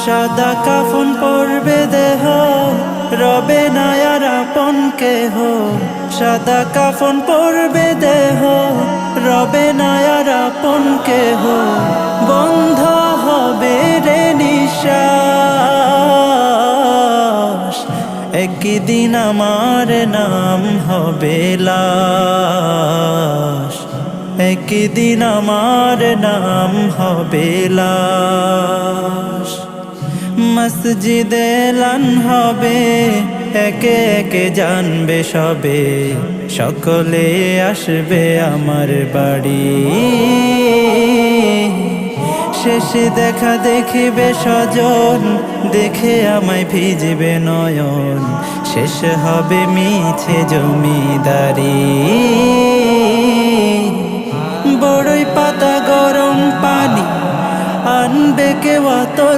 সাদা কাফন পরবে দেহ, রবে না আর আপন কেহ। সাদা কাফন পরবে দেহ, রবে না আর আপন কেহ। বন্ধ হবে রে নিঃশ্বাস, একদিন আমার নাম হবে লাশ। একদিন আমার নাম হবে লাশ। মসজিদে এলান হবে, একে একে জানবে সবে, সকলে আসবে আমার বাড়ি। শেষে দেখা দেখিবে স্বজন, দেখে আমায় ভিজবে নয়ন। শেষ হবে মিছে জমিদারি। বড়ই পাতা গরম পানি আনবে কেউ আতর